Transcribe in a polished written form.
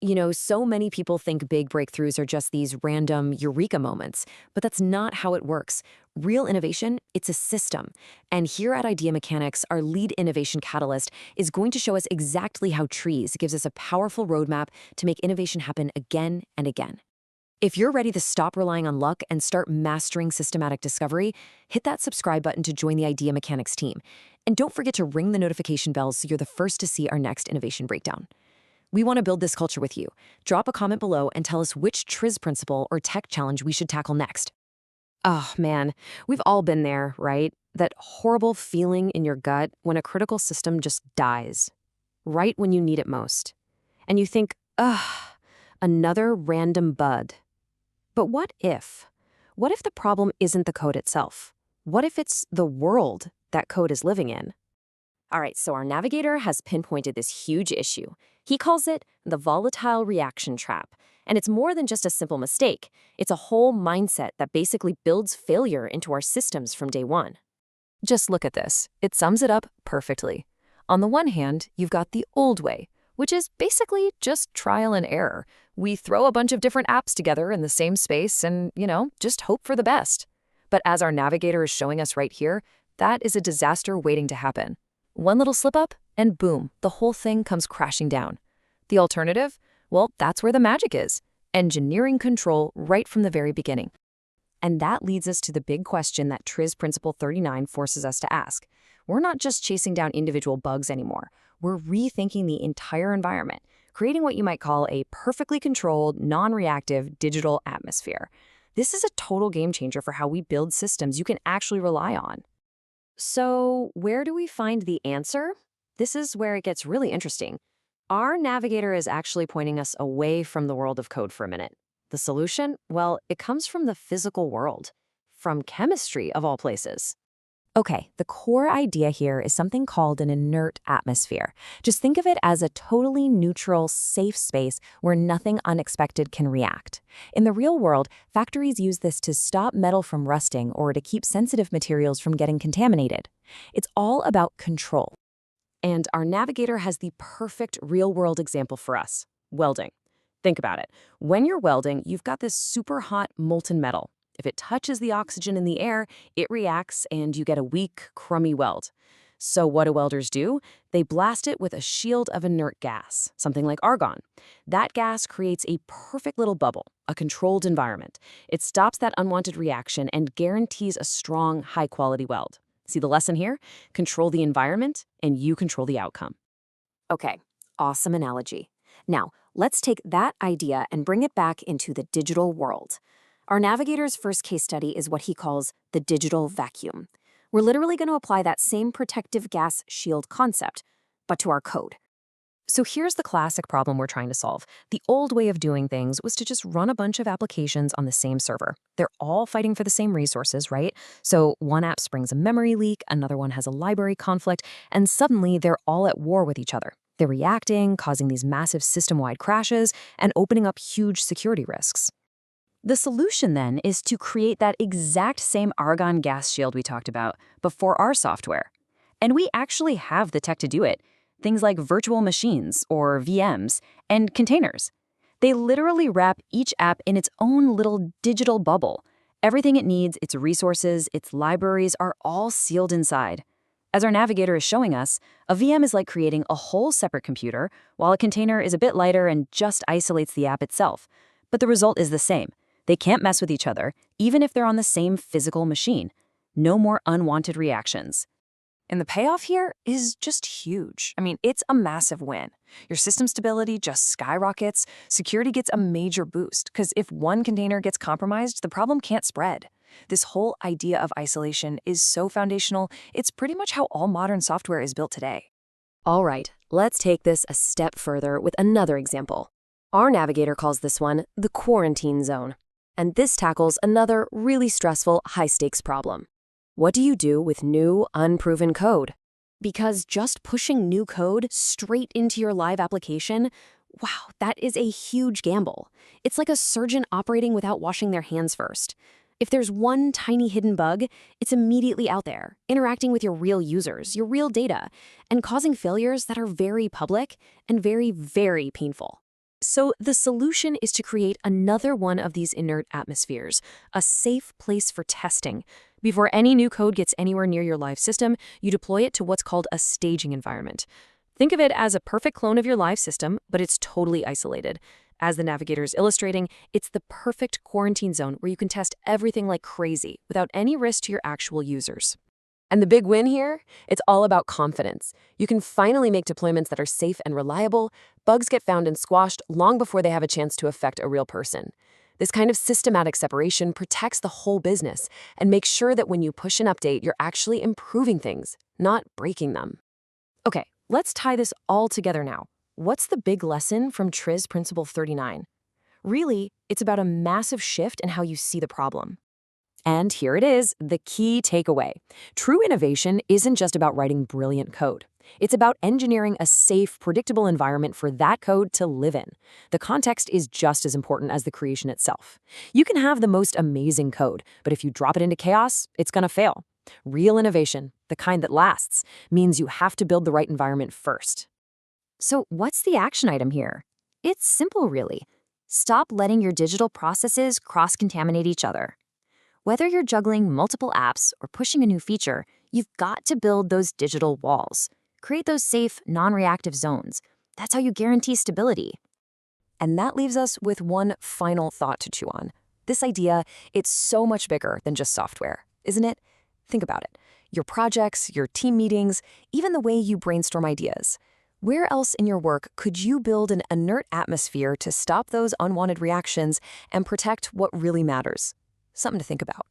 So many people think big breakthroughs are just these random eureka moments, but that's not how it works. Real innovation, it's a system. And here at Idea Mechanics, our lead innovation catalyst is going to show us exactly how TRIZ gives us a powerful roadmap to make innovation happen again and again. If you're ready to stop relying on luck and start mastering systematic discovery, hit that subscribe button to join the Idea Mechanics team. And don't forget to ring the notification bell so you're the first to see our next innovation breakdown. We want to build this culture with you. Drop a comment below and tell us which TRIZ principle or tech challenge we should tackle next. Oh man, we've all been there, right? That horrible feeling in your gut when a critical system just dies, right when you need it most. And you think, ugh, another random bud. But what if? What if the problem isn't the code itself? What if it's the world that code is living in? All right, so our navigator has pinpointed this huge issue. He calls it the volatile reaction trap. And it's more than just a simple mistake. It's a whole mindset that basically builds failure into our systems from day one. Just look at this. It sums it up perfectly. On the one hand, you've got the old way, which is basically just trial and error. We throw a bunch of different apps together in the same space and, just hope for the best. But as our navigator is showing us right here, that is a disaster waiting to happen. One little slip up, and boom, the whole thing comes crashing down. The alternative? Well, that's where the magic is. Engineering control right from the very beginning. And that leads us to the big question that TRIZ Principle 39 forces us to ask. We're not just chasing down individual bugs anymore. We're rethinking the entire environment, creating what you might call a perfectly controlled, non-reactive digital atmosphere. This is a total game changer for how we build systems you can actually rely on. So, where do we find the answer? This is where it gets really interesting. Our navigator is actually pointing us away from the world of code for a minute. The solution? Well, it comes from the physical world, from chemistry of all places. Okay, the core idea here is something called an inert atmosphere. Just think of it as a totally neutral, safe space where nothing unexpected can react. In the real world, factories use this to stop metal from rusting or to keep sensitive materials from getting contaminated. It's all about control. And our navigator has the perfect real-world example for us: welding. Think about it. When you're welding, you've got this super hot molten metal. If it touches the oxygen in the air, it reacts and you get a weak, crummy weld. So what do welders do? They blast it with a shield of inert gas, something like argon. That gas creates a perfect little bubble, a controlled environment. It stops that unwanted reaction and guarantees a strong, high-quality weld. See the lesson here? Control the environment, and you control the outcome. Okay, awesome analogy. Now, let's take that idea and bring it back into the digital world. Our navigator's first case study is what he calls the digital vacuum. We're literally going to apply that same protective gas shield concept, but to our code. So here's the classic problem we're trying to solve. The old way of doing things was to just run a bunch of applications on the same server. They're all fighting for the same resources, right? So one app springs a memory leak, another one has a library conflict, and suddenly they're all at war with each other. They're reacting, causing these massive system-wide crashes, and opening up huge security risks. The solution then is to create that exact same argon gas shield we talked about before our software. And we actually have the tech to do it. Things like virtual machines, or VMs, and containers. They literally wrap each app in its own little digital bubble. Everything it needs, its resources, its libraries are all sealed inside. As our navigator is showing us, a VM is like creating a whole separate computer, while a container is a bit lighter and just isolates the app itself. But the result is the same. They can't mess with each other, even if they're on the same physical machine. No more unwanted reactions. And the payoff here is just huge. I mean, it's a massive win. Your system stability just skyrockets. Security gets a major boost, because if one container gets compromised, the problem can't spread. This whole idea of isolation is so foundational, it's pretty much how all modern software is built today. All right, let's take this a step further with another example. Our navigator calls this one the quarantine zone. And this tackles another really stressful, high-stakes problem. What do you do with new, unproven code? Because just pushing new code straight into your live application, wow, that is a huge gamble. It's like a surgeon operating without washing their hands first. If there's one tiny hidden bug, it's immediately out there, interacting with your real users, your real data, and causing failures that are very public and very, very painful. So the solution is to create another one of these inert atmospheres, a safe place for testing. Before any new code gets anywhere near your live system, you deploy it to what's called a staging environment. Think of it as a perfect clone of your live system, but it's totally isolated. As the navigator is illustrating, it's the perfect quarantine zone where you can test everything like crazy without any risk to your actual users. And the big win here? It's all about confidence. You can finally make deployments that are safe and reliable. Bugs get found and squashed long before they have a chance to affect a real person. This kind of systematic separation protects the whole business and makes sure that when you push an update, you're actually improving things, not breaking them. Okay, let's tie this all together now. What's the big lesson from TRIZ Principle 39? Really, it's about a massive shift in how you see the problem. And here it is, the key takeaway. True innovation isn't just about writing brilliant code. It's about engineering a safe, predictable environment for that code to live in. The context is just as important as the creation itself. You can have the most amazing code, but if you drop it into chaos, it's going to fail. Real innovation, the kind that lasts, means you have to build the right environment first. So what's the action item here? It's simple, really. Stop letting your digital processes cross-contaminate each other. Whether you're juggling multiple apps or pushing a new feature, you've got to build those digital walls. Create those safe, non-reactive zones. That's how you guarantee stability. And that leaves us with one final thought to chew on. This idea, it's so much bigger than just software, isn't it? Think about it. Your projects, your team meetings, even the way you brainstorm ideas. Where else in your work could you build an inert atmosphere to stop those unwanted reactions and protect what really matters? Something to think about.